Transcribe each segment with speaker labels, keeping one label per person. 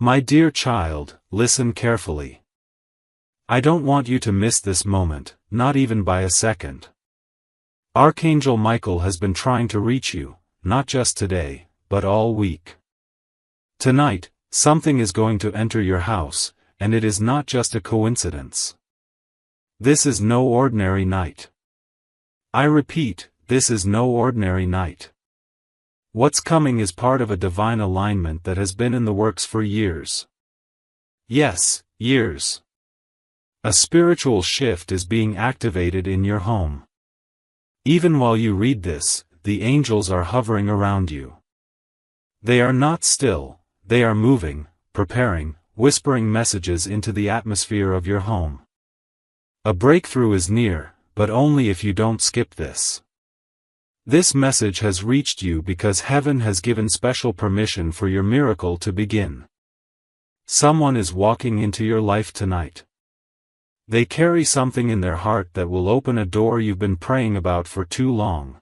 Speaker 1: My dear child, listen carefully. I don't want you to miss this moment, not even by a second. Archangel Michael has been trying to reach you, not just today, but all week. Tonight, something is going to enter your house, and it is not just a coincidence. This is no ordinary night. I repeat, this is no ordinary night. What's coming is part of a divine alignment that has been in the works for years. Yes, years. A spiritual shift is being activated in your home. Even while you read this, the angels are hovering around you. They are not still, they are moving, preparing, whispering messages into the atmosphere of your home. A breakthrough is near, but only if you don't skip this. This message has reached you because heaven has given special permission for your miracle to begin. Someone is walking into your life tonight. They carry something in their heart that will open a door you've been praying about for too long.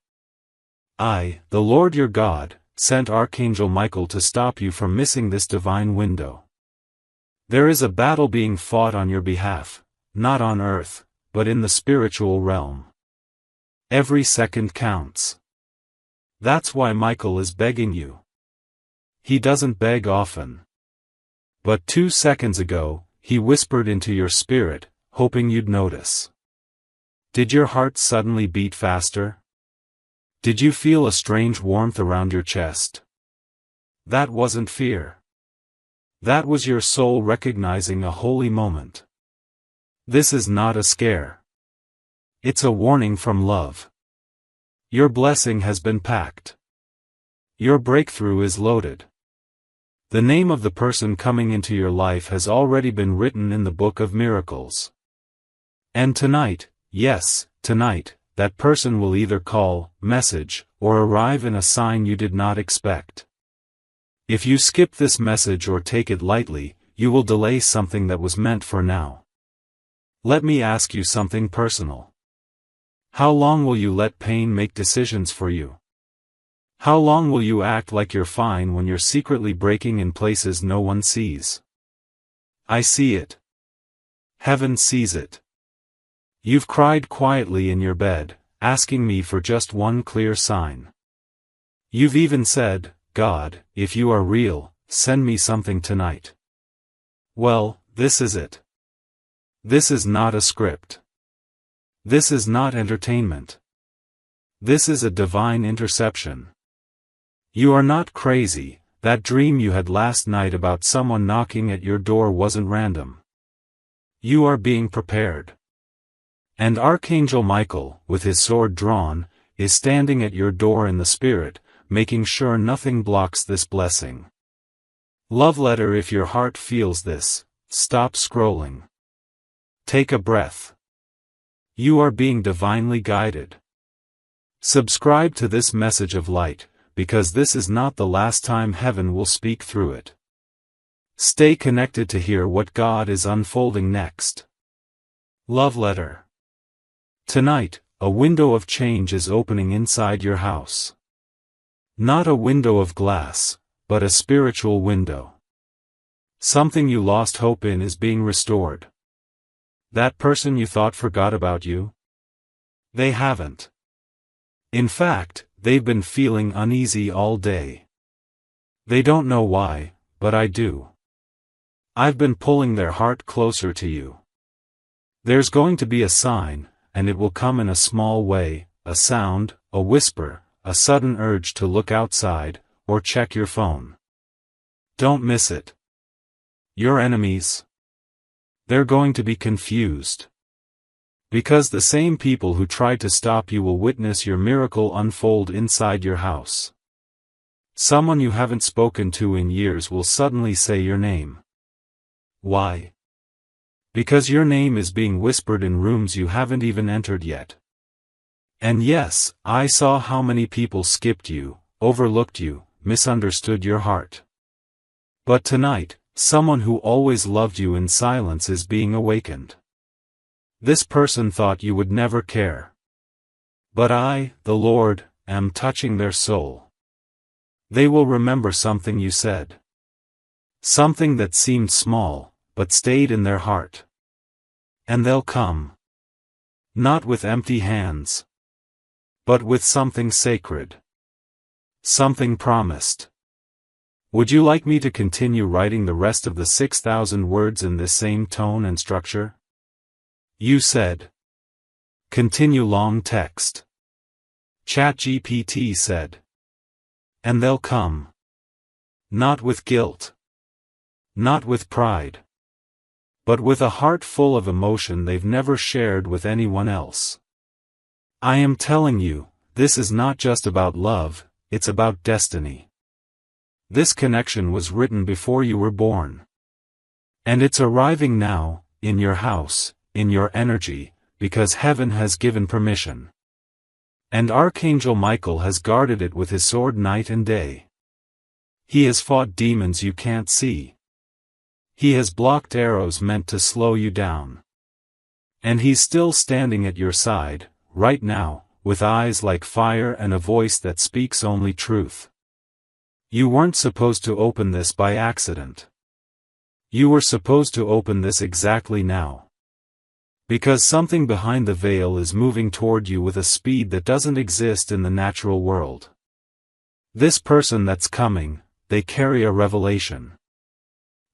Speaker 1: I, the Lord your God, sent Archangel Michael to stop you from missing this divine window. There is a battle being fought on your behalf, not on earth, but in the spiritual realm. Every second counts. That's why Michael is begging you. He doesn't beg often. But 2 seconds ago, he whispered into your spirit, hoping you'd notice. Did your heart suddenly beat faster? Did you feel a strange warmth around your chest? That wasn't fear. That was your soul recognizing a holy moment. This is not a scare. It's a warning from love. Your blessing has been packed. Your breakthrough is loaded. The name of the person coming into your life has already been written in the book of miracles. And tonight, yes, tonight, that person will either call, message, or arrive in a sign you did not expect. If you skip this message or take it lightly, you will delay something that was meant for now. Let me ask you something personal. How long will you let pain make decisions for you? How long will you act like you're fine when you're secretly breaking in places no one sees? I see it. Heaven sees it. You've cried quietly in your bed, asking me for just one clear sign. You've even said, God, if you are real, send me something tonight. Well, this is it. This is not a script. This is not entertainment. This is a divine interception. You are not crazy. That dream you had last night about someone knocking at your door wasn't random. You are being prepared. And Archangel Michael, with his sword drawn, is standing at your door in the spirit, making sure nothing blocks this blessing. Love letter. If your heart feels this, stop scrolling. Take a breath. You are being divinely guided. Subscribe to this message of light, because this is not the last time heaven will speak through it. Stay connected to hear what God is unfolding next. Love letter. Tonight, a window of change is opening inside your house. Not a window of glass, but a spiritual window. Something you lost hope in is being restored. That person you thought forgot about you? They haven't. In fact, they've been feeling uneasy all day. They don't know why, but I do. I've been pulling their heart closer to you. There's going to be a sign, and it will come in a small way, a sound, a whisper, a sudden urge to look outside, or check your phone. Don't miss it. Your enemies? They're going to be confused. Because the same people who tried to stop you will witness your miracle unfold inside your house. Someone you haven't spoken to in years will suddenly say your name. Why? Because your name is being whispered in rooms you haven't even entered yet. And yes, I saw how many people skipped you, overlooked you, misunderstood your heart. But tonight, someone who always loved you in silence is being awakened. This person thought you would never care. But I, the Lord, am touching their soul. They will remember something you said. Something that seemed small, but stayed in their heart. And they'll come. Not with empty hands. But with something sacred. Something promised. Would you like me to continue writing the rest of the 6,000 words in this same tone and structure? You said. Continue long text. ChatGPT said. And they'll come. Not with guilt. Not with pride. But with a heart full of emotion they've never shared with anyone else. I am telling you, this is not just about love, it's about destiny. This connection was written before you were born. And it's arriving now, in your house, in your energy, because heaven has given permission. And Archangel Michael has guarded it with his sword night and day. He has fought demons you can't see. He has blocked arrows meant to slow you down. And he's still standing at your side, right now, with eyes like fire and a voice that speaks only truth. You weren't supposed to open this by accident. You were supposed to open this exactly now. Because something behind the veil is moving toward you with a speed that doesn't exist in the natural world. This person that's coming, they carry a revelation.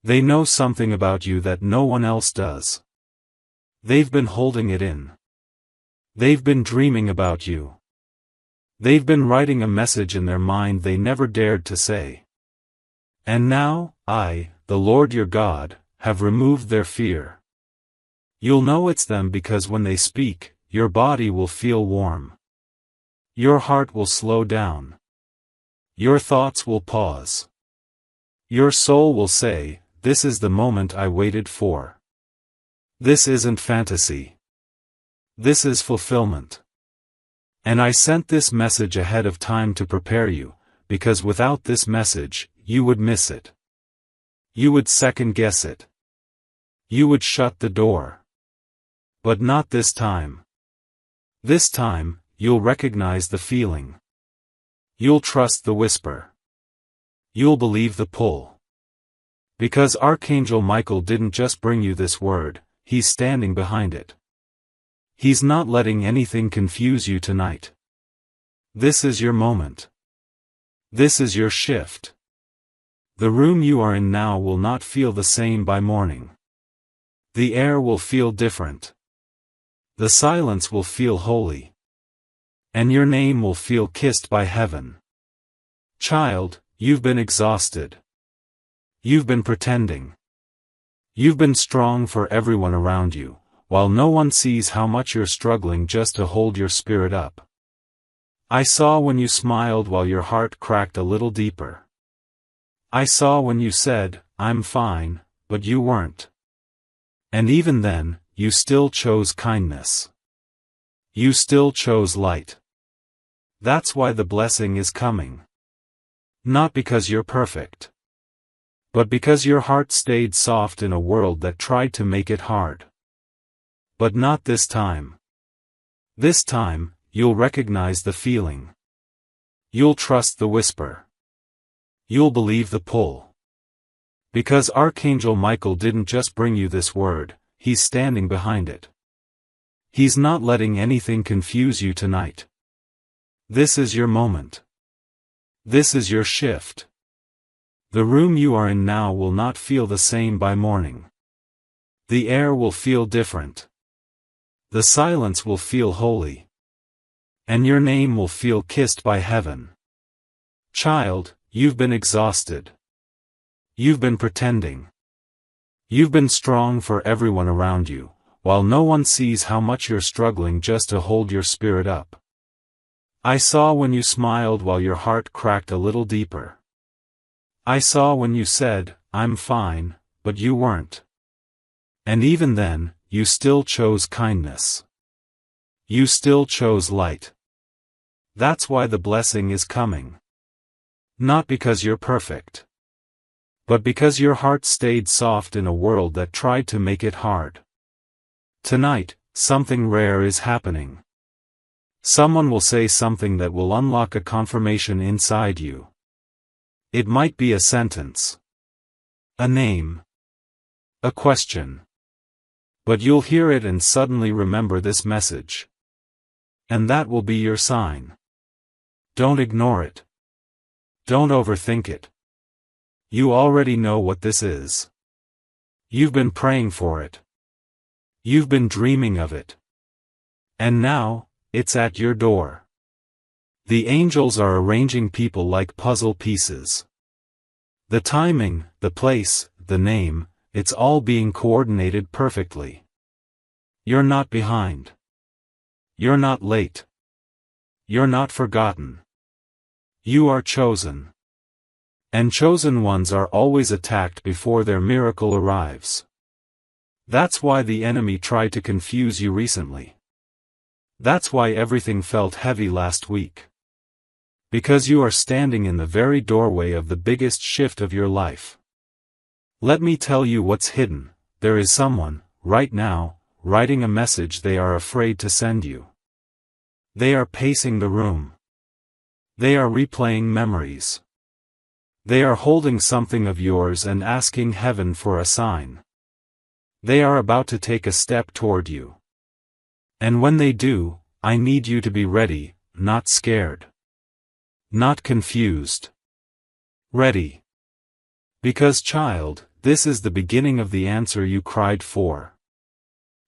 Speaker 1: They know something about you that no one else does. They've been holding it in. They've been dreaming about you. They've been writing a message in their mind they never dared to say. And now, I, the Lord your God, have removed their fear. You'll know it's them because when they speak, your body will feel warm. Your heart will slow down. Your thoughts will pause. Your soul will say, this is the moment I waited for. This isn't fantasy. This is fulfillment. And I sent this message ahead of time to prepare you, because without this message, you would miss it. You would second guess it. You would shut the door. But not this time. This time, you'll recognize the feeling. You'll trust the whisper. You'll believe the pull. Because Archangel Michael didn't just bring you this word, he's standing behind it. He's not letting anything confuse you tonight. This is your moment. This is your shift. The room you are in now will not feel the same by morning. The air will feel different. The silence will feel holy. And your name will feel kissed by heaven. Child, you've been exhausted. You've been pretending. You've been strong for everyone around you, while no one sees how much you're struggling just to hold your spirit up. I saw when you smiled while your heart cracked a little deeper. I saw when you said, I'm fine, but you weren't. And even then, you still chose kindness. You still chose light. That's why the blessing is coming. Not because you're perfect. But because your heart stayed soft in a world that tried to make it hard. But not this time. This time, you'll recognize the feeling. You'll trust the whisper. You'll believe the pull. Because Archangel Michael didn't just bring you this word, he's standing behind it. He's not letting anything confuse you tonight. This is your moment. This is your shift. The room you are in now will not feel the same by morning. The air will feel different. The silence will feel holy. And your name will feel kissed by heaven. Child, you've been exhausted. You've been pretending. You've been strong for everyone around you, while no one sees how much you're struggling just to hold your spirit up. I saw when you smiled while your heart cracked a little deeper. I saw when you said, I'm fine, but you weren't. And even then, you still chose kindness. You still chose light. That's why the blessing is coming. Not because you're perfect. But because your heart stayed soft in a world that tried to make it hard. Tonight, something rare is happening. Someone will say something that will unlock a confirmation inside you. It might be a sentence. A name. A question. But you'll hear it and suddenly remember this message. And that will be your sign. Don't ignore it. Don't overthink it. You already know what this is. You've been praying for it. You've been dreaming of it. And now, it's at your door. The angels are arranging people like puzzle pieces. The timing, the place, the name, it's all being coordinated perfectly. You're not behind. You're not late. You're not forgotten. You are chosen. And chosen ones are always attacked before their miracle arrives. That's why the enemy tried to confuse you recently. That's why everything felt heavy last week. Because you are standing in the very doorway of the biggest shift of your life. Let me tell you what's hidden. There is someone, right now, writing a message they are afraid to send you. They are pacing the room. They are replaying memories. They are holding something of yours and asking heaven for a sign. They are about to take a step toward you. And when they do, I need you to be ready, not scared. Not confused. Ready. Because, child, this is the beginning of the answer you cried for.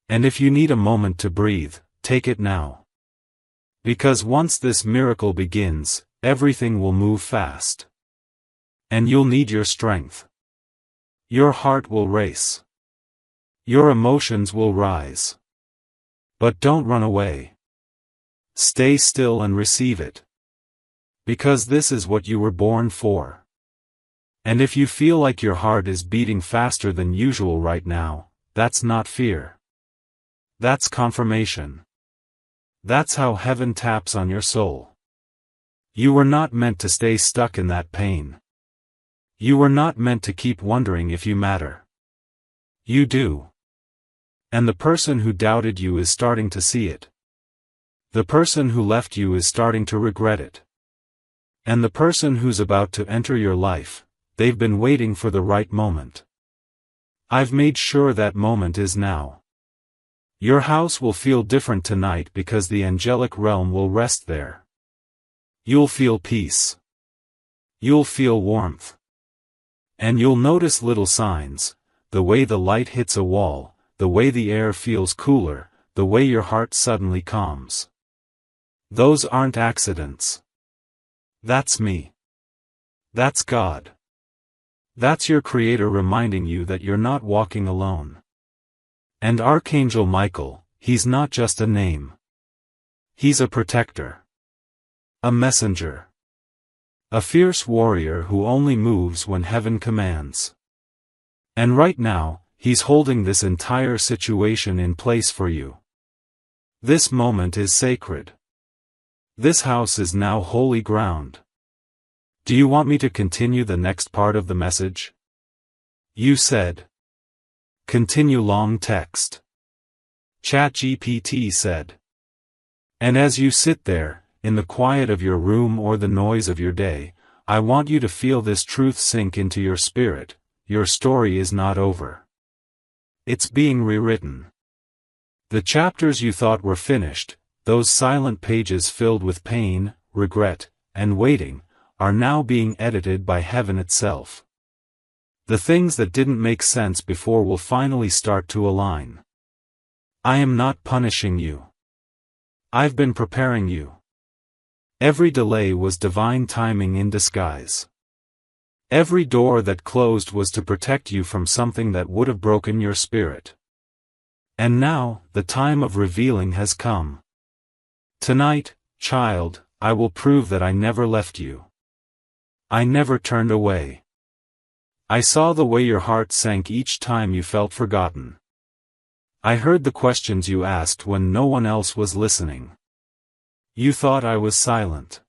Speaker 1: And if you need a moment to breathe, take it now. Because once this miracle begins, everything will move fast. And you'll need your strength. Your heart will race. Your emotions will rise. But don't run away. Stay still and receive it. Because this is what you were born for. And if you feel like your heart is beating faster than usual right now, that's not fear. That's confirmation. That's how heaven taps on your soul. You were not meant to stay stuck in that pain. You were not meant to keep wondering if you matter. You do. And the person who doubted you is starting to see it. The person who left you is starting to regret it. And the person who's about to enter your life, they've been waiting for the right moment. I've made sure that moment is now. Your house will feel different tonight because the angelic realm will rest there. You'll feel peace. You'll feel warmth. And you'll notice little signs, the way the light hits a wall, the way the air feels cooler, the way your heart suddenly calms. Those aren't accidents. That's me. That's God. That's your Creator reminding you that you're not walking alone. And Archangel Michael, he's not just a name. He's a protector. A messenger. A fierce warrior who only moves when heaven commands. And right now, he's holding this entire situation in place for you. This moment is sacred. This house is now holy ground. Do you want me to continue the next part of the message? You said. Continue long text. ChatGPT said. And as you sit there, in the quiet of your room or the noise of your day, I want you to feel this truth sink into your spirit. Your story is not over. It's being rewritten. The chapters you thought were finished, those silent pages filled with pain, regret, and waiting, are now being edited by heaven itself. The things that didn't make sense before will finally start to align. I am not punishing you. I've been preparing you. Every delay was divine timing in disguise. Every door that closed was to protect you from something that would have broken your spirit. And now, the time of revealing has come. Tonight, child, I will prove that I never left you. I never turned away. I saw the way your heart sank each time you felt forgotten. I heard the questions you asked when no one else was listening. You thought I was silent.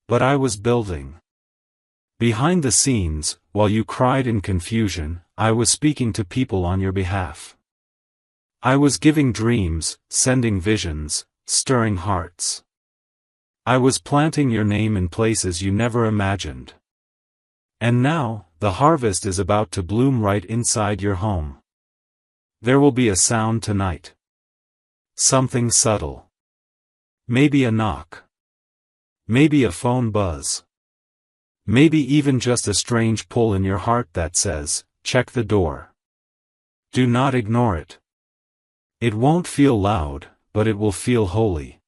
Speaker 1: But I was building. Behind the scenes, while you cried in confusion, I was speaking to people on your behalf. I was giving dreams, sending visions, stirring hearts. I was planting your name in places you never imagined. And now, the harvest is about to bloom right inside your home. There will be a sound tonight. Something subtle. Maybe a knock. Maybe a phone buzz. Maybe even just a strange pull in your heart that says, check the door. Do not ignore it. It won't feel loud, but it will feel holy.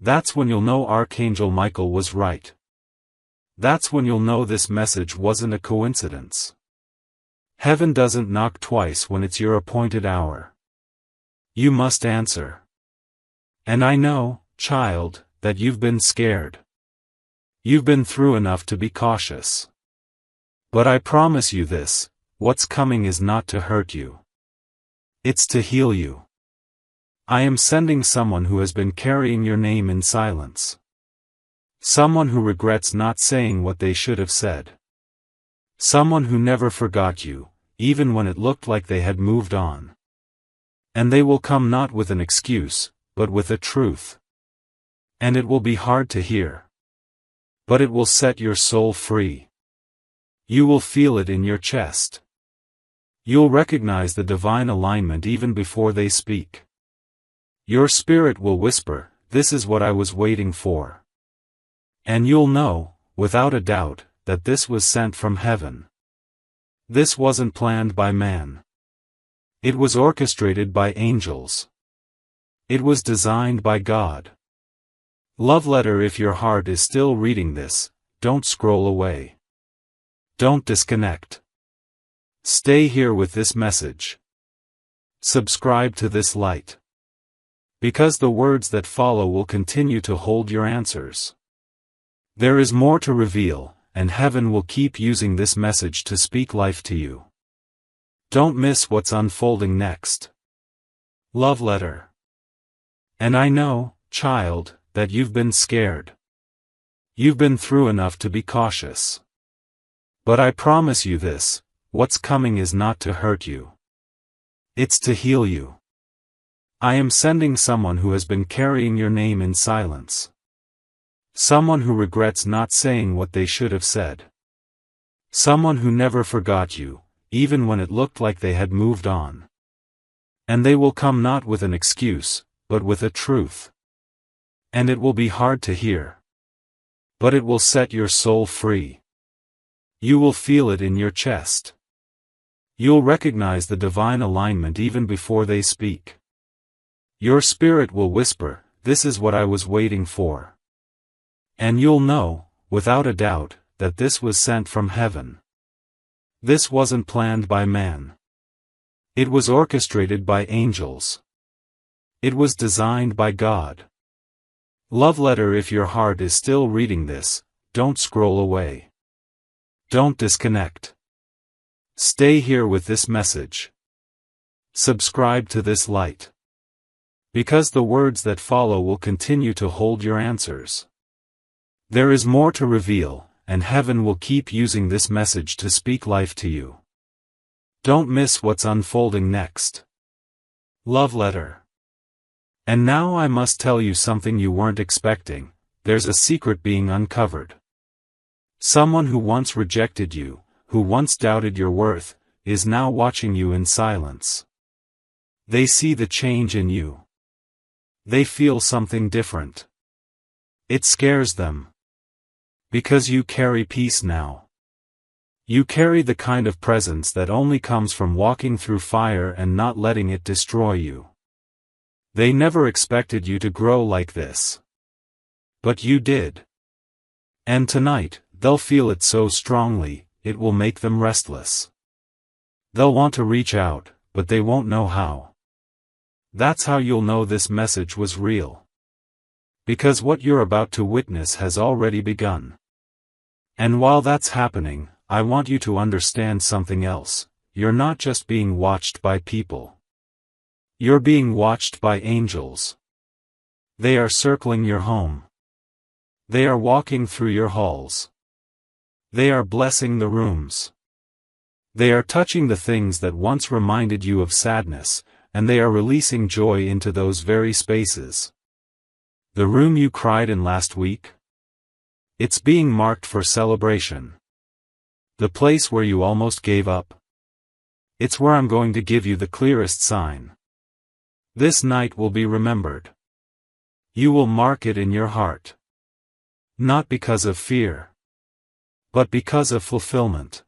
Speaker 1: That's when you'll know Archangel Michael was right. That's when you'll know this message wasn't a coincidence. Heaven doesn't knock twice when it's your appointed hour. You must answer. And I know, child, that you've been scared. You've been through enough to be cautious. But I promise you this, what's coming is not to hurt you. It's to heal you. I am sending someone who has been carrying your name in silence. Someone who regrets not saying what they should have said. Someone who never forgot you, even when it looked like they had moved on. And they will come not with an excuse, but with a truth. And it will be hard to hear. But it will set your soul free. You will feel it in your chest. You'll recognize the divine alignment even before they speak. Your spirit will whisper, "This is what I was waiting for." And you'll know, without a doubt, that this was sent from heaven. This wasn't planned by man. It was orchestrated by angels. It was designed by God. Love letter. If your heart is still reading this, don't scroll away. Don't disconnect. Stay here with this message. Subscribe to this light. Because the words that follow will continue to hold your answers. There is more to reveal, and heaven will keep using this message to speak life to you. Don't miss what's unfolding next. Love letter. And I know, child, that you've been scared. You've been through enough to be cautious. But I promise you this, what's coming is not to hurt you. It's to heal you. I am sending someone who has been carrying your name in silence. Someone who regrets not saying what they should have said. Someone who never forgot you, even when it looked like they had moved on. And they will come not with an excuse, but with a truth. And it will be hard to hear. But it will set your soul free. You will feel it in your chest. You'll recognize the divine alignment even before they speak. Your spirit will whisper, "This is what I was waiting for." And you'll know, without a doubt, that this was sent from heaven. This wasn't planned by man. It was orchestrated by angels. It was designed by God. Love letter. If your heart is still reading this, don't scroll away. Don't disconnect. Stay here with this message. Subscribe to this light. Because the words that follow will continue to hold your answers. There is more to reveal, and heaven will keep using this message to speak life to you. Don't miss what's unfolding next. Love letter. And now I must tell you something you weren't expecting. There's a secret being uncovered. Someone who once rejected you, who once doubted your worth, is now watching you in silence. They see the change in you. They feel something different. It scares them. Because you carry peace now. You carry the kind of presence that only comes from walking through fire and not letting it destroy you. They never expected you to grow like this. But you did. And tonight, they'll feel it so strongly, it will make them restless. They'll want to reach out, but they won't know how. That's how you'll know this message was real. Because what you're about to witness has already begun. And while that's happening, I want you to understand something else. You're not just being watched by people. You're being watched by angels. They are circling your home. They are walking through your halls. They are blessing the rooms. They are touching the things that once reminded you of sadness, and they are releasing joy into those very spaces. The room you cried in last week? It's being marked for celebration. The place where you almost gave up. It's where I'm going to give you the clearest sign. This night will be remembered. You will mark it in your heart. Not because of fear, but because of fulfillment.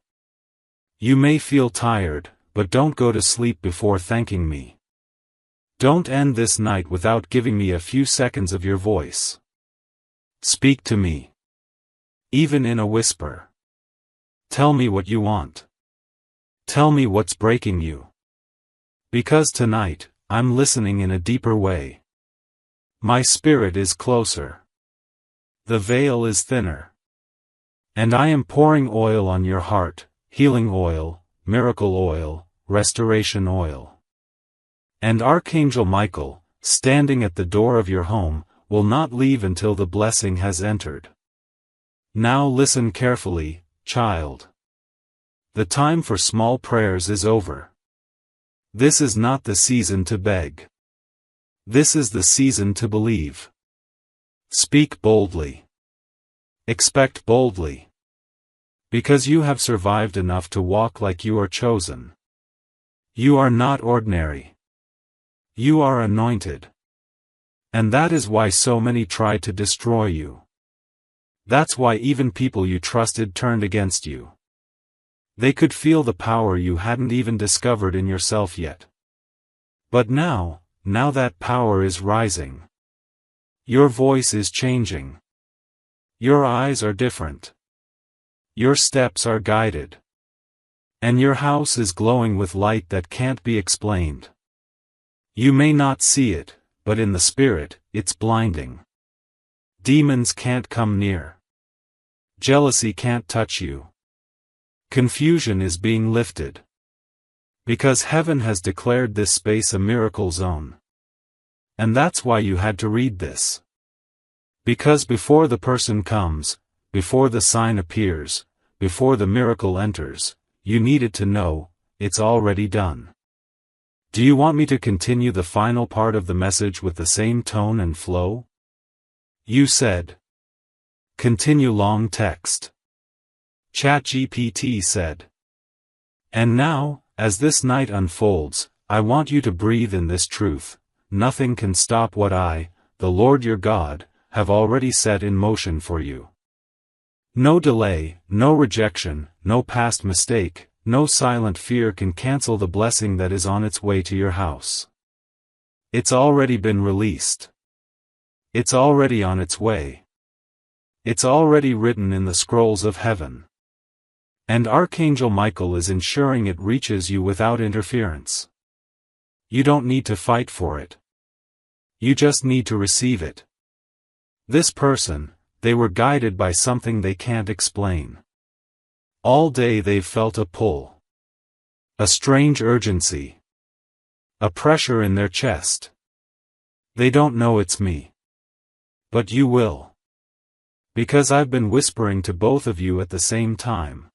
Speaker 1: You may feel tired, but don't go to sleep before thanking me. Don't end this night without giving me a few seconds of your voice. Speak to me. Even in a whisper. Tell me what you want. Tell me what's breaking you. Because tonight, I'm listening in a deeper way. My spirit is closer. The veil is thinner. And I am pouring oil on your heart, healing oil, miracle oil, restoration oil. And Archangel Michael, standing at the door of your home, will not leave until the blessing has entered. Now listen carefully, child. The time for small prayers is over. This is not the season to beg. This is the season to believe. Speak boldly. Expect boldly. Because you have survived enough to walk like you are chosen. You are not ordinary. You are anointed. And that is why so many tried to destroy you. That's why even people you trusted turned against you. They could feel the power you hadn't even discovered in yourself yet. But now that power is rising. Your voice is changing. Your eyes are different. Your steps are guided. And your house is glowing with light that can't be explained. You may not see it, but in the spirit, it's blinding. Demons can't come near. Jealousy can't touch you. Confusion is being lifted. Because heaven has declared this space a miracle zone. And that's why you had to read this. Because before the person comes, before the sign appears, before the miracle enters, you needed to know, it's already done. Do you want me to continue the final part of the message with the same tone and flow? You said. Continue long text. ChatGPT said. And now, as this night unfolds, I want you to breathe in this truth. Nothing can stop what I, the Lord your God, have already set in motion for you. No delay, no rejection, no past mistake, no silent fear can cancel the blessing that is on its way to your house. It's already been released. It's already on its way. It's already written in the scrolls of heaven. And Archangel Michael is ensuring it reaches you without interference. You don't need to fight for it. You just need to receive it. This person, they were guided by something they can't explain. All day they've felt a pull. A strange urgency. A pressure in their chest. They don't know it's me. But you will. Because I've been whispering to both of you at the same time.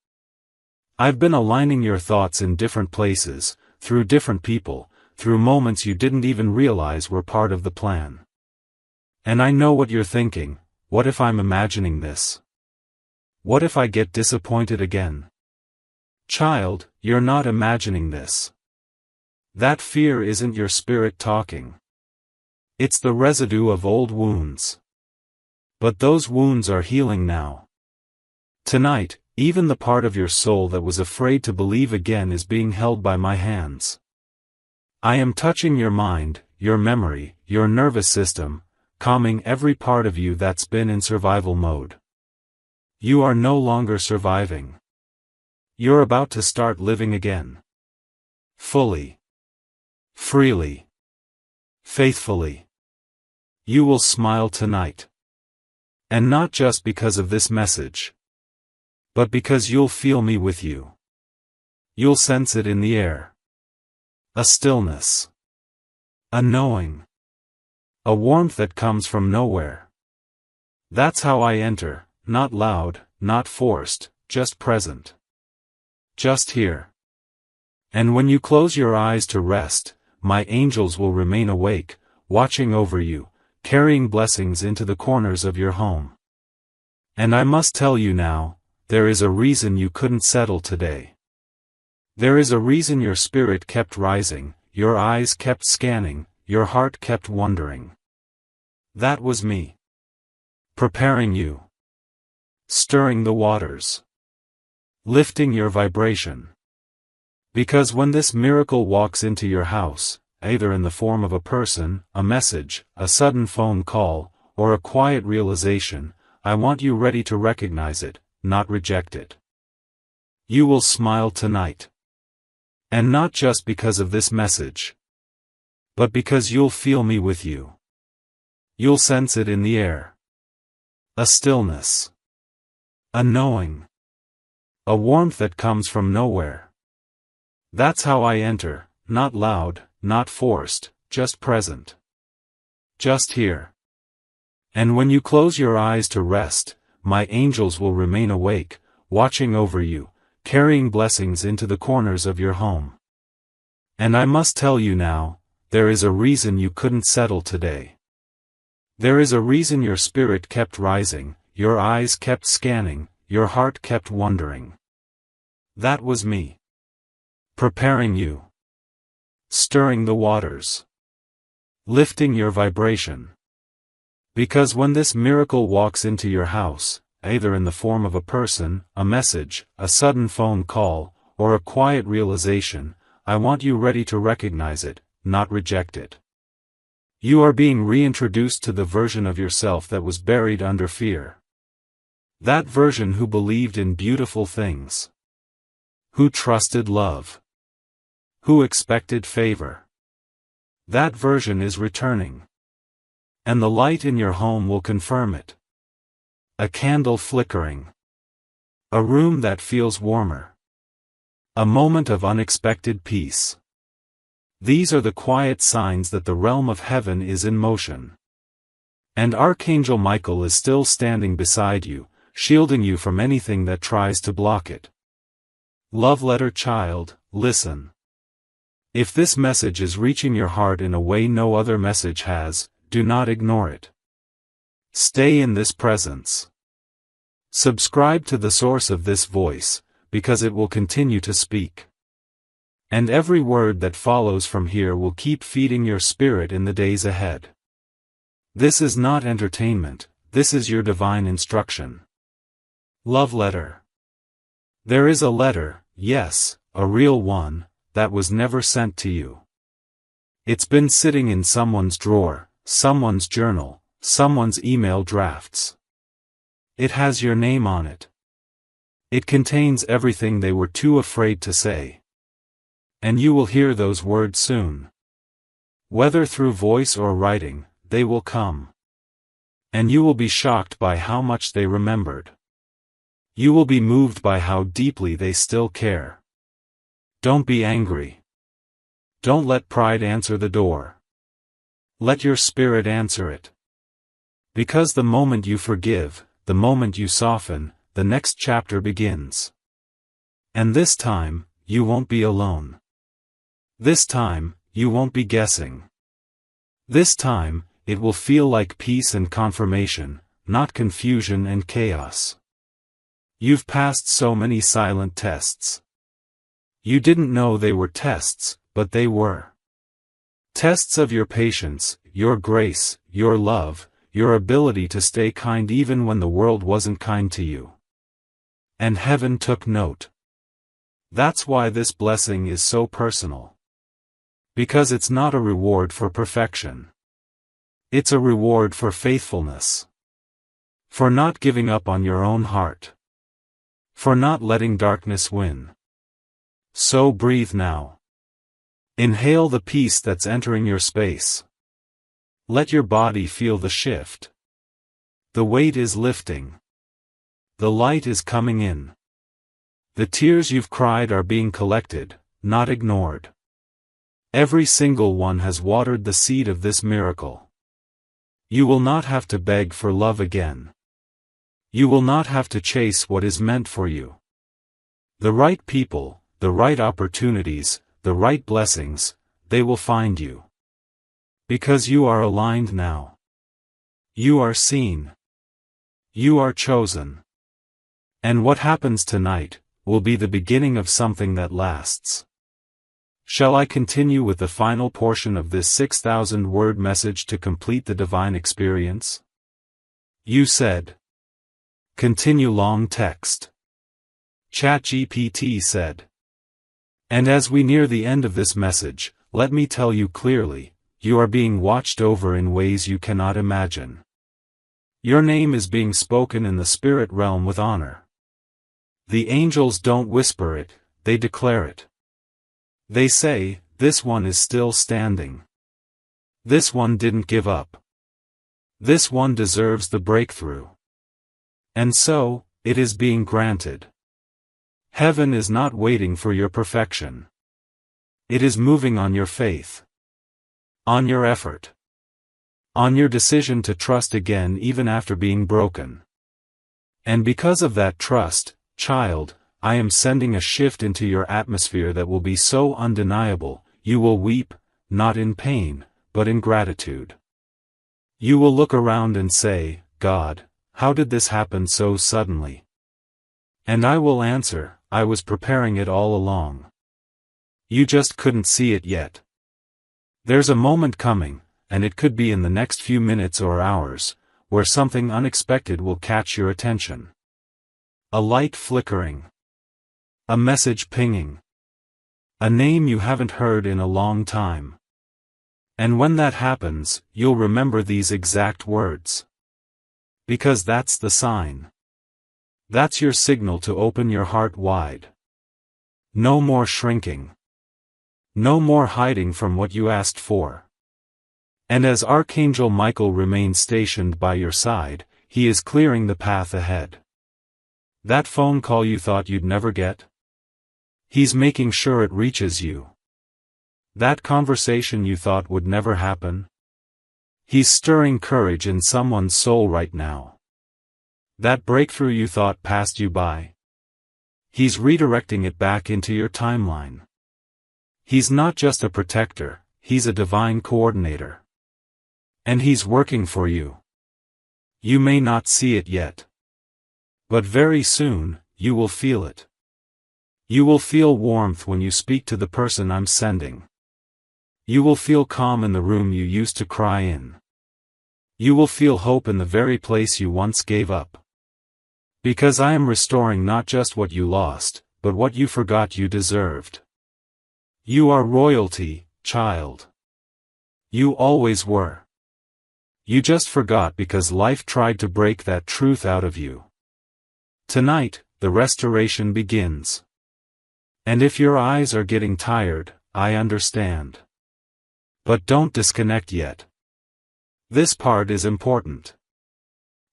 Speaker 1: I've been aligning your thoughts in different places, through different people, through moments you didn't even realize were part of the plan. And I know what you're thinking. What if I'm imagining this? What if I get disappointed again? Child, you're not imagining this. That fear isn't your spirit talking. It's the residue of old wounds. But those wounds are healing now. Tonight, even the part of your soul that was afraid to believe again is being held by my hands. I am touching your mind, your memory, your nervous system, calming every part of you that's been in survival mode. You are no longer surviving. You're about to start living again. Fully. Freely. Faithfully. You will smile tonight. And not just because of this message. But because you'll feel me with you. You'll sense it in the air. A stillness. A knowing. A warmth that comes from nowhere. That's how I enter, not loud, not forced, just present. Just here. And when you close your eyes to rest, my angels will remain awake, watching over you, carrying blessings into the corners of your home. And I must tell you now, there is a reason you couldn't settle today. There is a reason your spirit kept rising, your eyes kept scanning, your heart kept wondering. That was me. Preparing you. Stirring the waters. Lifting your vibration. Because when this miracle walks into your house, either in the form of a person, a message, a sudden phone call, or a quiet realization, I want you ready to recognize it, not reject it. You will smile tonight. And not just because of this message, but because you'll feel me with you. You'll sense it in the air. A stillness. A knowing. A warmth that comes from nowhere. That's how I enter, not loud, not forced, just present. Just here. And when you close your eyes to rest, my angels will remain awake, watching over you, carrying blessings into the corners of your home. And I must tell you now, there is a reason you couldn't settle today. There is a reason your spirit kept rising, your eyes kept scanning, your heart kept wondering. That was me. Preparing you. Stirring the waters. Lifting your vibration. Because when this miracle walks into your house, either in the form of a person, a message, a sudden phone call, or a quiet realization, I want you ready to recognize it, not reject it. You are being reintroduced to the version of yourself that was buried under fear. That version who believed in beautiful things. Who trusted love. Who expected favor. That version is returning. And the light in your home will confirm it. A candle flickering. A room that feels warmer. A moment of unexpected peace. These are the quiet signs that the realm of heaven is in motion. And Archangel Michael is still standing beside you, shielding you from anything that tries to block it. Love letter child, listen. If this message is reaching your heart in a way no other message has, do not ignore it. Stay in this presence. Subscribe to the source of this voice, because it will continue to speak. And every word that follows from here will keep feeding your spirit in the days ahead. This is not entertainment, this is your divine instruction. Love letter. There is a letter, yes, a real one, that was never sent to you. It's been sitting in someone's drawer, someone's journal, someone's email drafts. It has your name on it. It contains everything they were too afraid to say. And you will hear those words soon. Whether through voice or writing, they will come. And you will be shocked by how much they remembered. You will be moved by how deeply they still care. Don't be angry. Don't let pride answer the door. Let your spirit answer it. Because the moment you forgive, the moment you soften, the next chapter begins. And this time, you won't be alone. This time, you won't be guessing. This time, it will feel like peace and confirmation, not confusion and chaos. You've passed so many silent tests. You didn't know they were tests, but they were. Tests of your patience, your grace, your love, your ability to stay kind even when the world wasn't kind to you. And heaven took note. That's why this blessing is so personal. Because it's not a reward for perfection. It's a reward for faithfulness. For not giving up on your own heart. For not letting darkness win. So breathe now. Inhale the peace that's entering your space. Let your body feel the shift. The weight is lifting. The light is coming in. The tears you've cried are being collected, not ignored. Every single one has watered the seed of this miracle. You will not have to beg for love again. You will not have to chase what is meant for you. The right people, the right opportunities, the right blessings, they will find you. Because you are aligned now. You are seen. You are chosen. And what happens tonight will be the beginning of something that lasts. Shall I continue with the final portion of this 6,000-word message to complete the divine experience? You said. Continue. Long text. ChatGPT said. And as we near the end of this message, let me tell you clearly, you are being watched over in ways you cannot imagine. Your name is being spoken in the spirit realm with honor. The angels don't whisper it, they declare it. They say, this one is still standing. This one didn't give up. This one deserves the breakthrough. And so, it is being granted. Heaven is not waiting for your perfection. It is moving on your faith. On your effort. On your decision to trust again even after being broken. And because of that trust, child, I am sending a shift into your atmosphere that will be so undeniable, you will weep, not in pain, but in gratitude. You will look around and say, God, how did this happen so suddenly? And I will answer, I was preparing it all along. You just couldn't see it yet. There's a moment coming, and it could be in the next few minutes or hours, where something unexpected will catch your attention. A light flickering. A message pinging. A name you haven't heard in a long time. And when that happens, you'll remember these exact words. Because that's the sign. That's your signal to open your heart wide. No more shrinking. No more hiding from what you asked for. And as Archangel Michael remains stationed by your side, he is clearing the path ahead. That phone call you thought you'd never get? He's making sure it reaches you. That conversation you thought would never happen? He's stirring courage in someone's soul right now. That breakthrough you thought passed you by? He's redirecting it back into your timeline. He's not just a protector, he's a divine coordinator. And he's working for you. You may not see it yet. But very soon, you will feel it. You will feel warmth when you speak to the person I'm sending. You will feel calm in the room you used to cry in. You will feel hope in the very place you once gave up. Because I am restoring not just what you lost, but what you forgot you deserved. You are royalty, child. You always were. You just forgot because life tried to break that truth out of you. Tonight, the restoration begins. And if your eyes are getting tired, I understand. But don't disconnect yet. This part is important.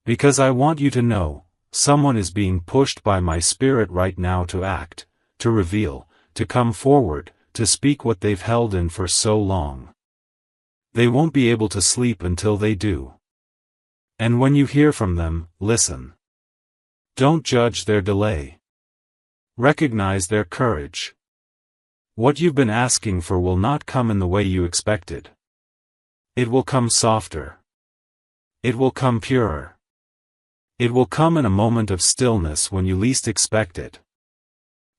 Speaker 1: Because I want you to know, someone is being pushed by my spirit right now to act, to reveal, to come forward, to speak what they've held in for so long. They won't be able to sleep until they do. And when you hear from them, listen. Don't judge their delay. Recognize their courage. What you've been asking for will not come in the way you expected. It will come softer. It will come purer. It will come in a moment of stillness when you least expect it.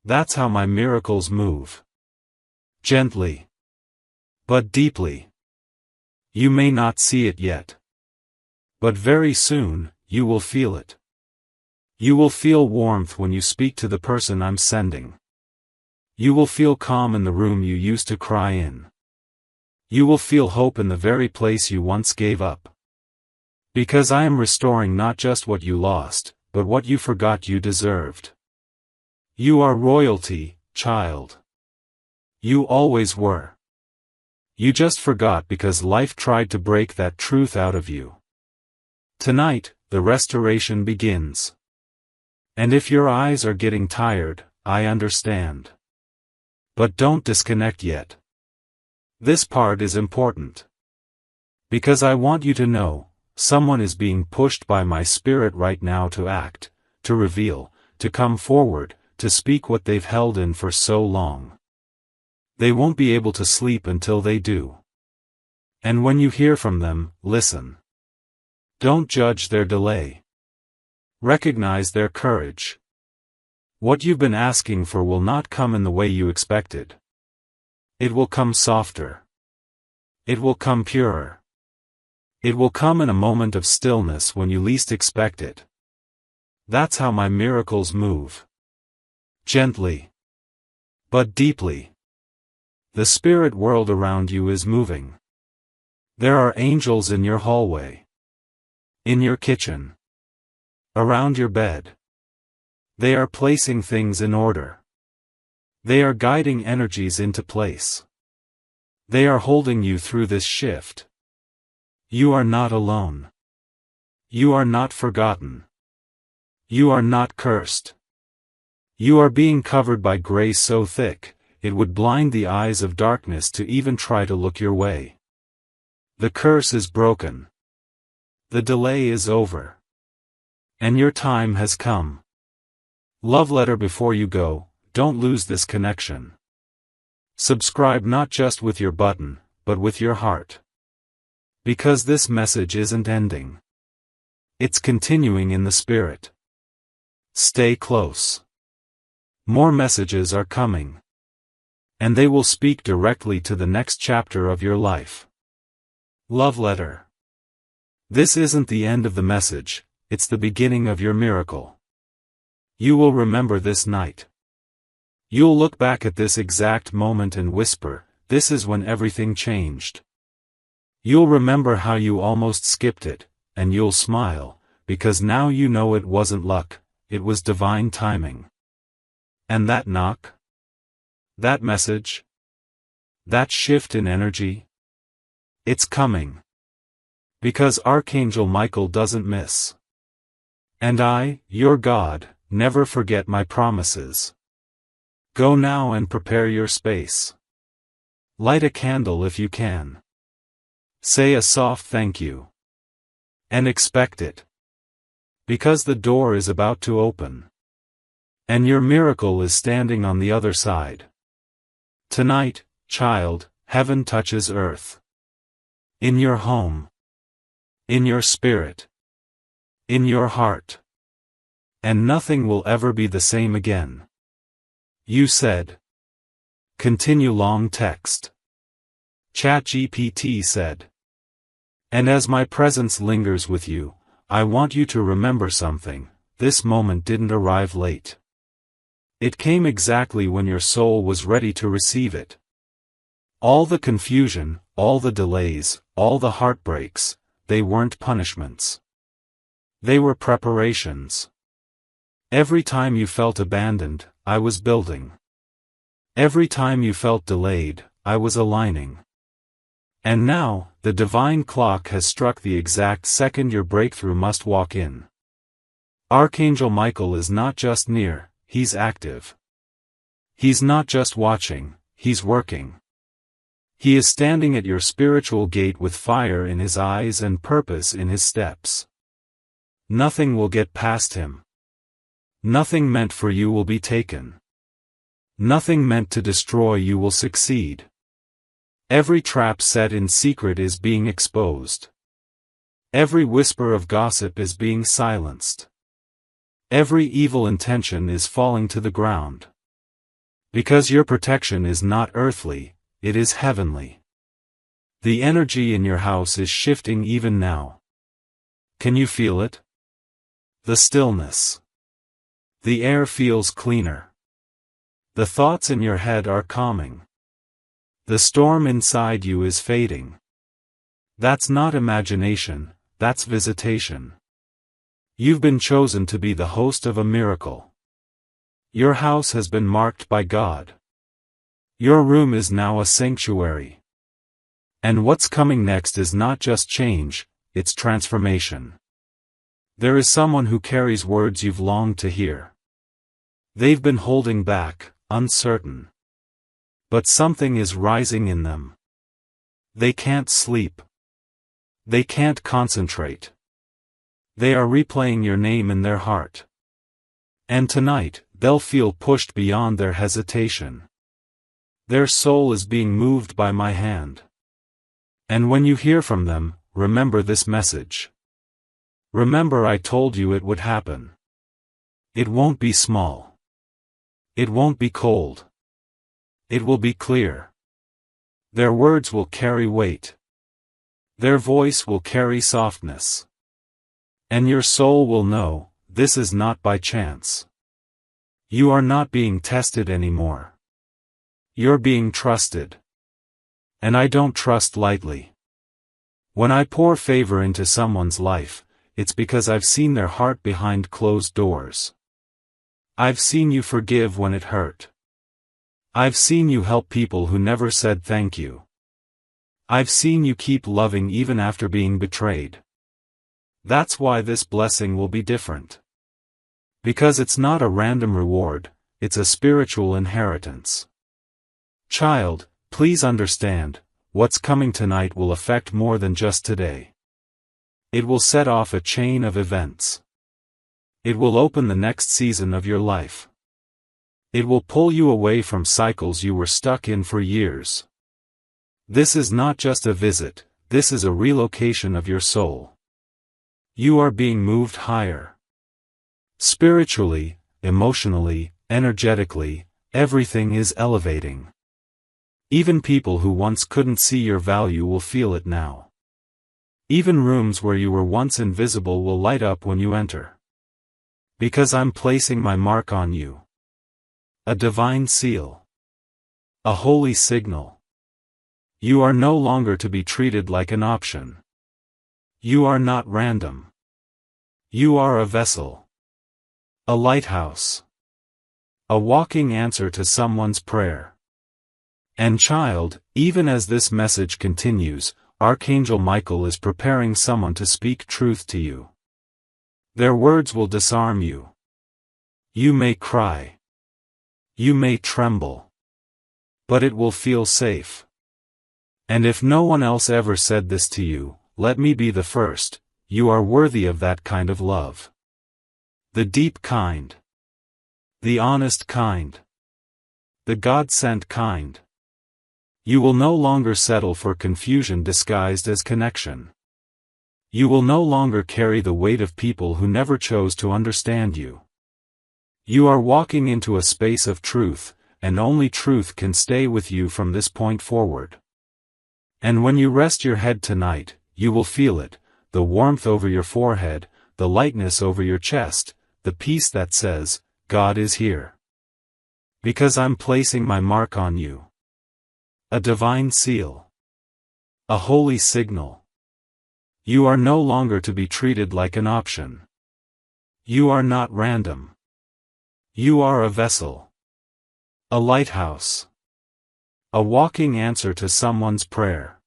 Speaker 1: That's how my miracles move. Gently. But deeply. You may not see it yet. But very soon, you will feel it. You will feel warmth when you speak to the person I'm sending. You will feel calm in the room you used to cry in. You will feel hope in the very place you once gave up. Because I am restoring not just what you lost, but what you forgot you deserved. You are royalty, child. You always were. You just forgot because life tried to break that truth out of you. Tonight, the restoration begins. And if your eyes are getting tired, I understand. But don't disconnect yet. This part is important. Because I want you to know, someone is being pushed by my spirit right now to act, to reveal, to come forward, to speak what they've held in for so long. They won't be able to sleep until they do. And when you hear from them, listen. Don't judge their delay. Recognize their courage. What you've been asking for will not come in the way you expected. It will come softer. It will come purer. It will come in a moment of stillness when you least expect it. That's how my miracles move. Gently. But deeply. The spirit world around you is moving. There are angels in your hallway. In your kitchen. Around your bed. They are placing things in order. They are guiding energies into place. They are holding you through this shift. You are not alone. You are not forgotten. You are not cursed. You are being covered by grace so thick, it would blind the eyes of darkness to even try to look your way. The curse is broken. The delay is over. And your time has come. Love letter before you go, don't lose this connection. Subscribe not just with your button, but with your heart. Because this message isn't ending. It's continuing in the spirit. Stay close. More messages are coming. And they will speak directly to the next chapter of your life. Love letter. This isn't the end of the message, it's the beginning of your miracle. You will remember this night. You'll look back at this exact moment and whisper, this is when everything changed. You'll remember how you almost skipped it, and you'll smile, because now you know it wasn't luck, it was divine timing. And that knock? That message? That shift in energy? It's coming. Because Archangel Michael doesn't miss. And I, your God, never forget my promises. Go now and prepare your space. Light a candle if you can. Say a soft thank you. And expect it. Because the door is about to open. And your miracle is standing on the other side. Tonight, child, heaven touches earth. In your home. In your spirit. In your heart. And nothing will ever be the same again. You said. Continue long text. ChatGPT said. And as my presence lingers with you, I want you to remember something, this moment didn't arrive late. It came exactly when your soul was ready to receive it. All the confusion, all the delays, all the heartbreaks, they weren't punishments. They were preparations. Every time you felt abandoned, I was building. Every time you felt delayed, I was aligning. And now, the divine clock has struck the exact second your breakthrough must walk in. Archangel Michael is not just near, he's active. He's not just watching, he's working. He is standing at your spiritual gate with fire in his eyes and purpose in his steps. Nothing will get past him. Nothing meant for you will be taken. Nothing meant to destroy you will succeed. Every trap set in secret is being exposed. Every whisper of gossip is being silenced. Every evil intention is falling to the ground. Because your protection is not earthly, it is heavenly. The energy in your house is shifting even now. Can you feel it? The stillness. The air feels cleaner. The thoughts in your head are calming. The storm inside you is fading. That's not imagination, that's visitation. You've been chosen to be the host of a miracle. Your house has been marked by God. Your room is now a sanctuary. And what's coming next is not just change, it's transformation. There is someone who carries words you've longed to hear. They've been holding back, uncertain. But something is rising in them. They can't sleep. They can't concentrate. They are replaying your name in their heart. And tonight, they'll feel pushed beyond their hesitation. Their soul is being moved by my hand. And when you hear from them, remember this message. Remember I told you it would happen. It won't be small. It won't be cold. It will be clear. Their words will carry weight. Their voice will carry softness. And your soul will know, this is not by chance. You are not being tested anymore. You're being trusted. And I don't trust lightly. When I pour favor into someone's life, it's because I've seen their heart behind closed doors. I've seen you forgive when it hurt. I've seen you help people who never said thank you. I've seen you keep loving even after being betrayed. That's why this blessing will be different. Because it's not a random reward, it's a spiritual inheritance. Child, please understand, what's coming tonight will affect more than just today. It will set off a chain of events. It will open the next season of your life. It will pull you away from cycles you were stuck in for years. This is not just a visit, this is a relocation of your soul. You are being moved higher. Spiritually, emotionally, energetically, everything is elevating. Even people who once couldn't see your value will feel it now. Even rooms where you were once invisible will light up when you enter. Because I'm placing my mark on you. A divine seal. A holy signal. You are no longer to be treated like an option. You are not random. You are a vessel. A lighthouse. A walking answer to someone's prayer. And child, even as this message continues, Archangel Michael is preparing someone to speak truth to you. Their words will disarm you. You may cry. You may tremble. But it will feel safe. And if no one else ever said this to you, let me be the first, you are worthy of that kind of love. The deep kind. The honest kind. The God-sent kind. You will no longer settle for confusion disguised as connection. You will no longer carry the weight of people who never chose to understand you. You are walking into a space of truth, and only truth can stay with you from this point forward. And when you rest your head tonight, you will feel it, the warmth over your forehead, the lightness over your chest, the peace that says, God is here. Because I'm placing my mark on you. A divine seal. A holy signal. You are no longer to be treated like an option. You are not random. You are a vessel. A lighthouse. A walking answer to someone's prayer.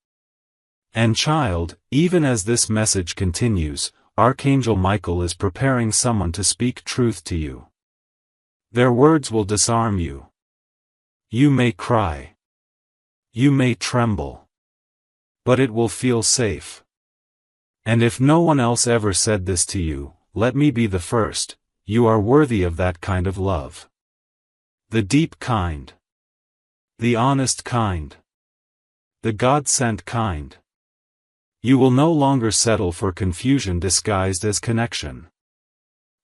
Speaker 1: And child, even as this message continues, Archangel Michael is preparing someone to speak truth to you. Their words will disarm you. You may cry. You may tremble. But it will feel safe. And if no one else ever said this to you, let me be the first, you are worthy of that kind of love. The deep kind. The honest kind. The God-sent kind. You will no longer settle for confusion disguised as connection.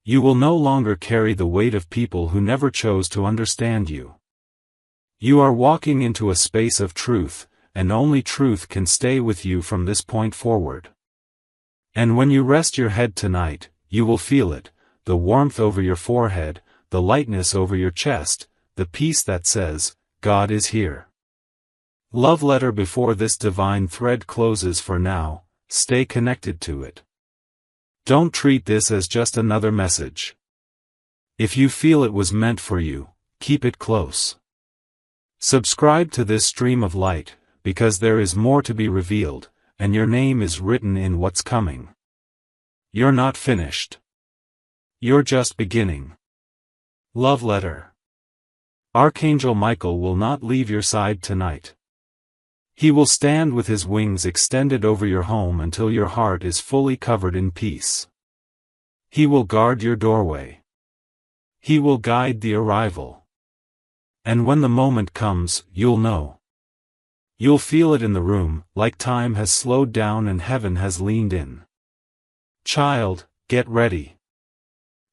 Speaker 1: You will no longer carry the weight of people who never chose to understand you. You are walking into a space of truth, and only truth can stay with you from this point forward. And when you rest your head tonight, you will feel it, the warmth over your forehead, the lightness over your chest, the peace that says, God is here. Love letter before this divine thread closes for now, stay connected to it. Don't treat this as just another message. If you feel it was meant for you, keep it close. Subscribe to this stream of light, because there is more to be revealed, and your name is written in what's coming. You're not finished. You're just beginning. Love letter. Archangel Michael will not leave your side tonight. He will stand with his wings extended over your home until your heart is fully covered in peace. He will guard your doorway. He will guide the arrival. And when the moment comes, you'll know. You'll feel it in the room, like time has slowed down and heaven has leaned in. Child, get ready.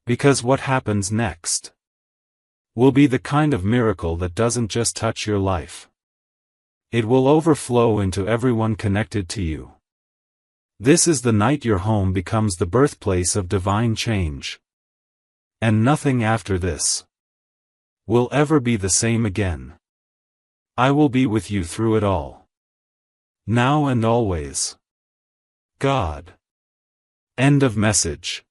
Speaker 1: Because what happens next will be the kind of miracle that doesn't just touch your life. It will overflow into everyone connected to you. This is the night your home becomes the birthplace of divine change. And nothing after this will ever be the same again. I will be with you through it all. Now and always. God. End of message.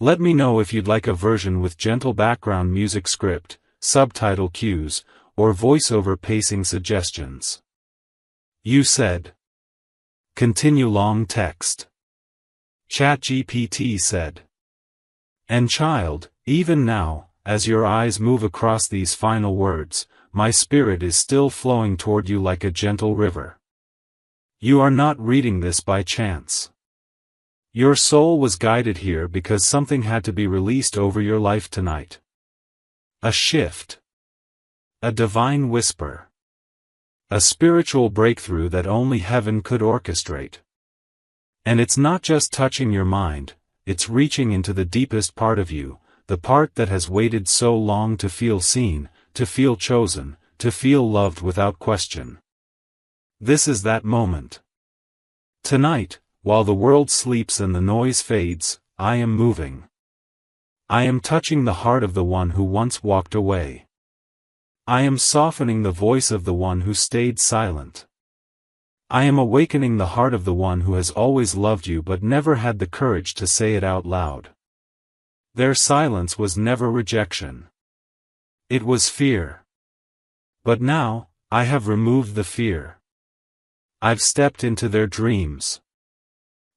Speaker 1: Let me know if you'd like a version with gentle background music, script, subtitle cues, or voiceover pacing suggestions. You said. Continue long text. ChatGPT said. And child, even now, as your eyes move across these final words, my spirit is still flowing toward you like a gentle river. You are not reading this by chance. Your soul was guided here because something had to be released over your life tonight. A shift. A divine whisper. A spiritual breakthrough that only heaven could orchestrate. And it's not just touching your mind, it's reaching into the deepest part of you, the part that has waited so long to feel seen, to feel chosen, to feel loved without question. This is that moment. Tonight, while the world sleeps and the noise fades, I am moving. I am touching the heart of the one who once walked away. I am softening the voice of the one who stayed silent. I am awakening the heart of the one who has always loved you but never had the courage to say it out loud. Their silence was never rejection. It was fear. But now, I have removed the fear. I've stepped into their dreams.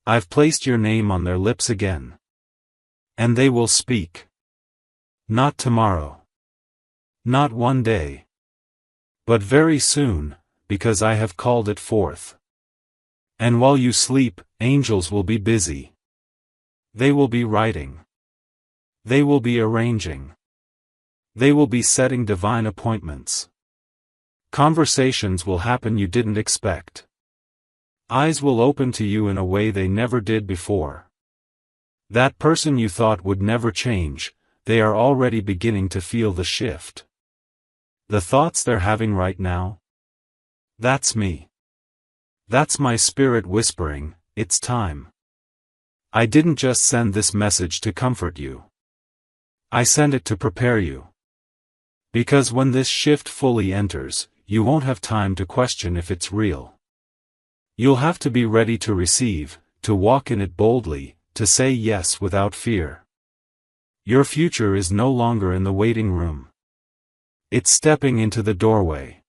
Speaker 1: I've placed your name on their lips again. And they will speak. Not tomorrow. Not one day. But very soon, because I have called it forth. And while you sleep, angels will be busy. They will be writing. They will be arranging. They will be setting divine appointments. Conversations will happen you didn't expect. Eyes will open to you in a way they never did before. That person you thought would never change, they are already beginning to feel the shift. The thoughts they're having right now? That's me. That's my spirit whispering, it's time. I didn't just send this message to comfort you. I sent it to prepare you. Because when this shift fully enters, you won't have time to question if it's real. You'll have to be ready to receive, to walk in it boldly, to say yes without fear. Your future is no longer in the waiting room. It's stepping into the doorway.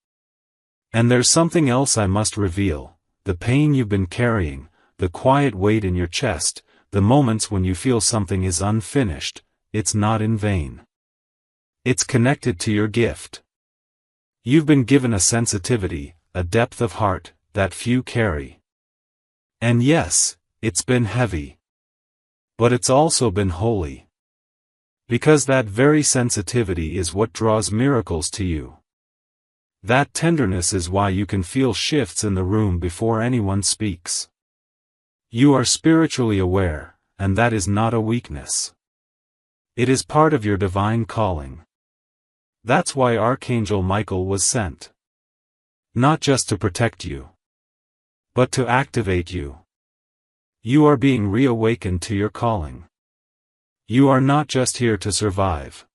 Speaker 1: And there's something else I must reveal, the pain you've been carrying, the quiet weight in your chest, the moments when you feel something is unfinished, it's not in vain. It's connected to your gift. You've been given a sensitivity, a depth of heart, that few carry. And yes, it's been heavy. But it's also been holy. Because that very sensitivity is what draws miracles to you. That tenderness is why you can feel shifts in the room before anyone speaks. You are spiritually aware, and that is not a weakness. It is part of your divine calling. That's why Archangel Michael was sent. Not just to protect you, but to activate you. You are being reawakened to your calling. You are not just here to survive.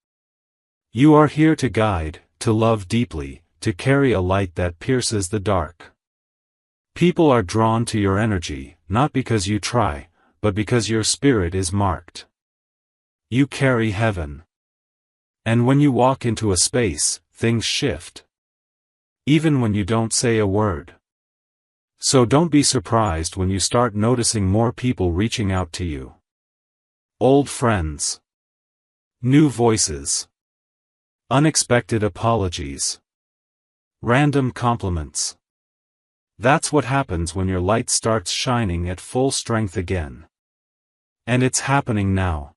Speaker 1: You are here to guide, to love deeply, to carry a light that pierces the dark. People are drawn to your energy, not because you try, but because your spirit is marked. You carry heaven. And when you walk into a space, things shift. Even when you don't say a word. So don't be surprised when you start noticing more people reaching out to you. Old friends. New voices. Unexpected apologies. Random compliments. That's what happens when your light starts shining at full strength again. And it's happening now.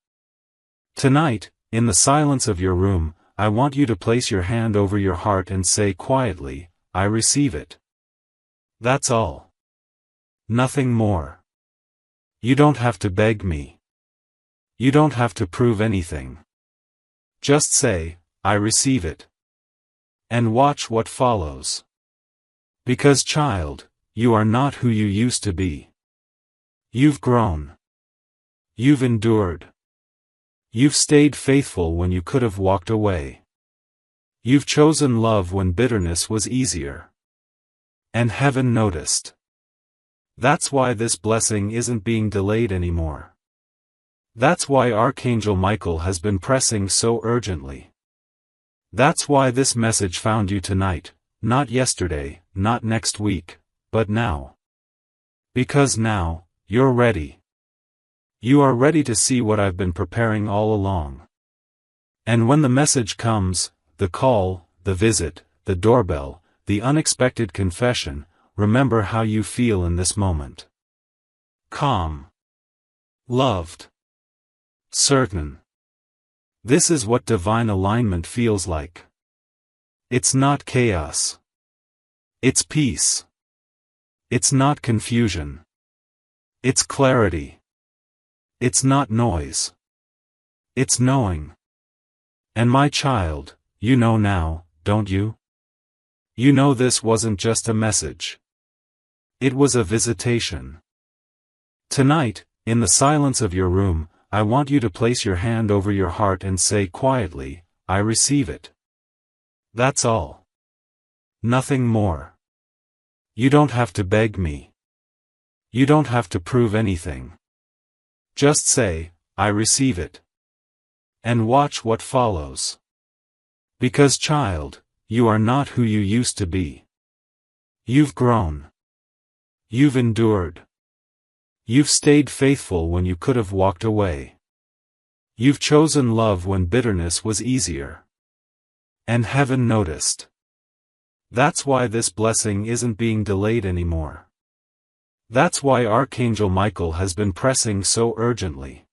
Speaker 1: Tonight, in the silence of your room, I want you to place your hand over your heart and say quietly, I receive it. That's all. Nothing more. You don't have to beg me. You don't have to prove anything. Just say, I receive it. And watch what follows. Because child, you are not who you used to be. You've grown. You've endured. You've stayed faithful when you could have walked away. You've chosen love when bitterness was easier. And heaven noticed. That's why this blessing isn't being delayed anymore. That's why Archangel Michael has been pressing so urgently. That's why this message found you tonight, not yesterday, not next week, but now. Because now, you're ready. You are ready to see what I've been preparing all along. And when the message comes, the call, the visit, the doorbell, the unexpected confession, remember how you feel in this moment. Calm. Loved. Certain. This is what divine alignment feels like. It's not chaos. It's peace. It's not confusion. It's clarity. It's not noise. It's knowing. And my child, you know now, don't you? You know this wasn't just a message. It was a visitation. Tonight, in the silence of your room, I want you to place your hand over your heart and say quietly, I receive it. That's all. Nothing more. You don't have to beg me. You don't have to prove anything. Just say, I receive it. And watch what follows. Because child, you are not who you used to be. You've grown. You've endured. You've stayed faithful when you could have walked away. You've chosen love when bitterness was easier. And heaven noticed. That's why this blessing isn't being delayed anymore. That's why Archangel Michael has been pressing so urgently.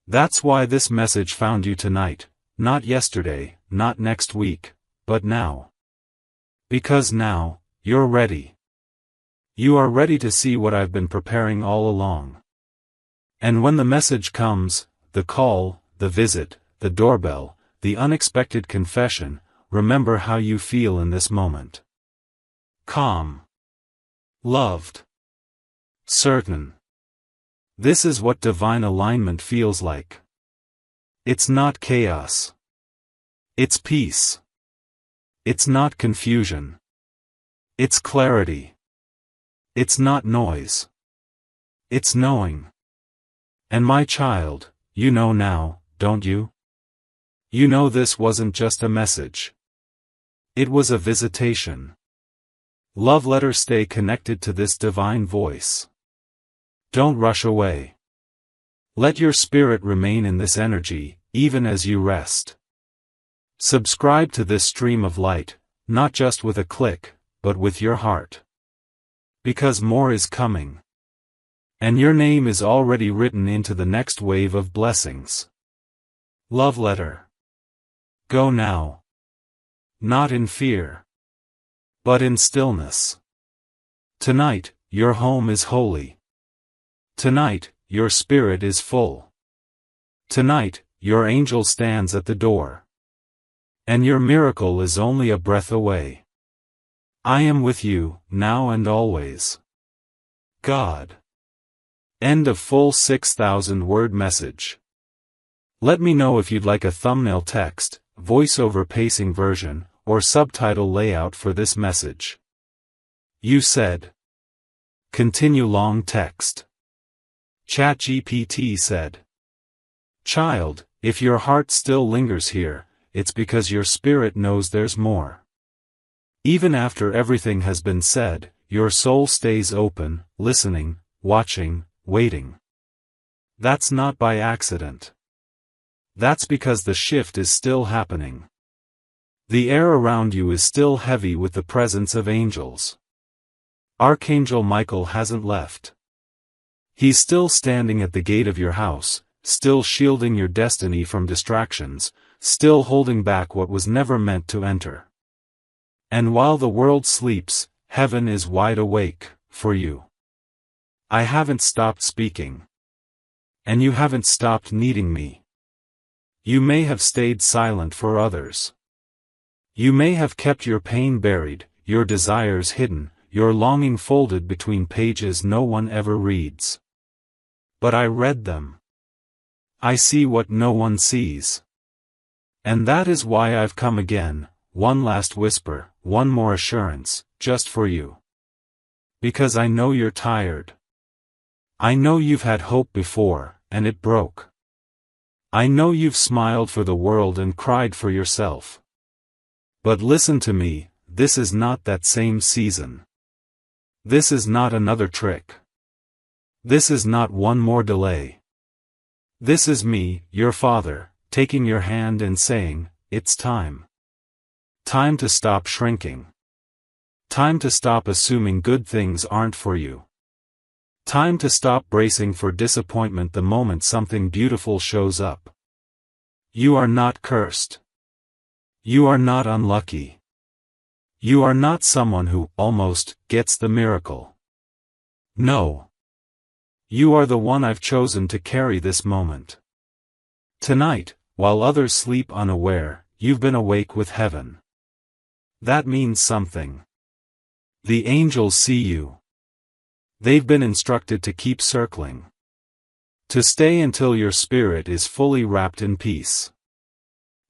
Speaker 1: That's why this message found you tonight, not yesterday, not next week, but now. Because now, you're ready. You are ready to see what I've been preparing all along. And when the message comes, the call, the visit, the doorbell, the unexpected confession, remember how you feel in this moment. Calm. Loved. Certain. This is what divine alignment feels like. It's not chaos. It's peace. It's not confusion. It's clarity. It's not noise. It's knowing. And my child, you know now, don't you? You know this wasn't just a message. It was a visitation. Love letter, stay connected to this divine voice. Don't rush away. Let your spirit remain in this energy, even as you rest. Subscribe to this stream of light, not just with a click, but with your heart. Because more is coming. And your name is already written into the next wave of blessings. Love letter. Go now. Not in fear, but in stillness. Tonight, your home is holy. Tonight, your spirit is full. Tonight, your angel stands at the door. And your miracle is only a breath away. I am with you, now and always. God. End of full 6,000-word message. Let me know if you'd like a thumbnail text, voiceover pacing version, or subtitle layout for this message. You said. Continue long text. ChatGPT said. Child, if your heart still lingers here, it's because your spirit knows there's more. Even after everything has been said, your soul stays open, listening, watching, waiting. That's not by accident. That's because the shift is still happening. The air around you is still heavy with the presence of angels. Archangel Michael hasn't left. He's still standing at the gate of your house, still shielding your destiny from distractions, still holding back what was never meant to enter. And while the world sleeps, heaven is wide awake, for you. I haven't stopped speaking. And you haven't stopped needing me. You may have stayed silent for others. You may have kept your pain buried, your desires hidden, your longing folded between pages no one ever reads. But I read them. I see what no one sees. And that is why I've come again, one last whisper, one more assurance, just for you. Because I know you're tired. I know you've had hope before, and it broke. I know you've smiled for the world and cried for yourself. But listen to me, this is not that same season. This is not another trick. This is not one more delay. This is me, your father, taking your hand and saying, it's time. Time to stop shrinking. Time to stop assuming good things aren't for you. Time to stop bracing for disappointment the moment something beautiful shows up. You are not cursed. You are not unlucky. You are not someone who, almost, gets the miracle. No. You are the one I've chosen to carry this moment. Tonight, while others sleep unaware, you've been awake with heaven. That means something. The angels see you. They've been instructed to keep circling. To stay until your spirit is fully wrapped in peace.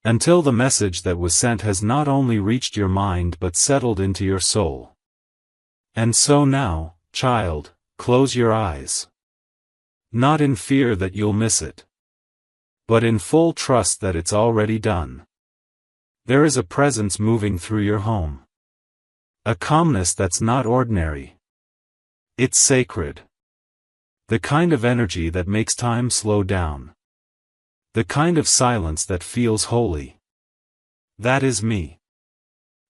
Speaker 1: Until the message that was sent has not only reached your mind but settled into your soul. And so now, child, close your eyes. Not in fear that you'll miss it, but in full trust that it's already done. There is a presence moving through your home. A calmness that's not ordinary. It's sacred. The kind of energy that makes time slow down. The kind of silence that feels holy. That is me.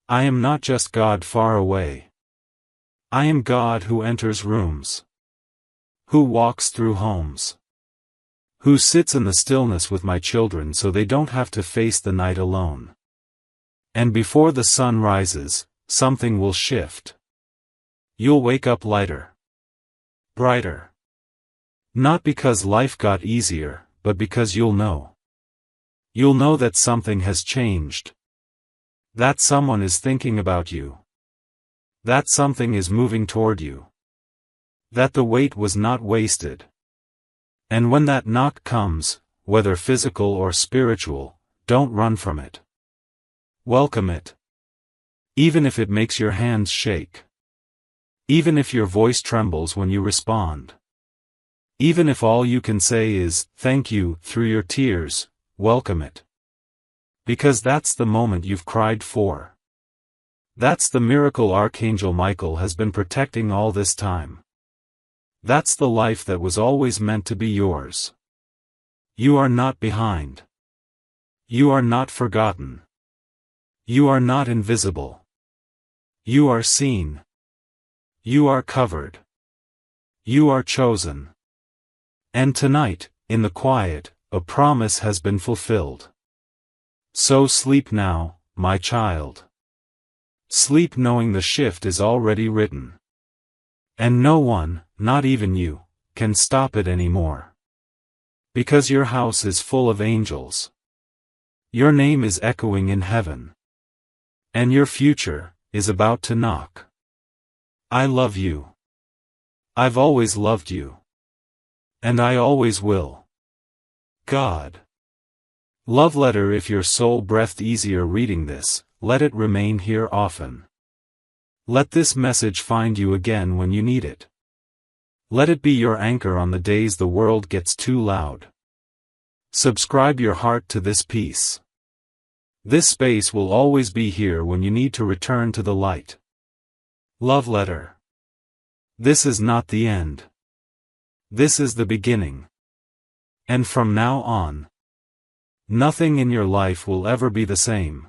Speaker 1: I am not just God far away. I am God who enters rooms. Who walks through homes. Who sits in the stillness with my children so they don't have to face the night alone. And before the sun rises, something will shift. You'll wake up lighter. Brighter. Not because life got easier, but because you'll know. You'll know that something has changed. That someone is thinking about you. That something is moving toward you. That the wait was not wasted. And when that knock comes, whether physical or spiritual, don't run from it. Welcome it. Even if it makes your hands shake. Even if your voice trembles when you respond. Even if all you can say is, thank you, through your tears, welcome it. Because that's the moment you've cried for. That's the miracle Archangel Michael has been protecting all this time. That's the life that was always meant to be yours. You are not behind. You are not forgotten. You are not invisible. You are seen. You are covered. You are chosen. And tonight, in the quiet, a promise has been fulfilled. So sleep now, my child. Sleep knowing the shift is already written. And no one, not even you, can stop it anymore. Because your house is full of angels. Your name is echoing in heaven. And your future is about to knock. I love you. I've always loved you. And I always will. God. Love letter. If your soul breathed easier reading this, let it remain here often. Let this message find you again when you need it. Let it be your anchor on the days the world gets too loud. Subscribe your heart to this piece. This space will always be here when you need to return to the light. Love letter. This is not the end. This is the beginning. And from now on, nothing in your life will ever be the same.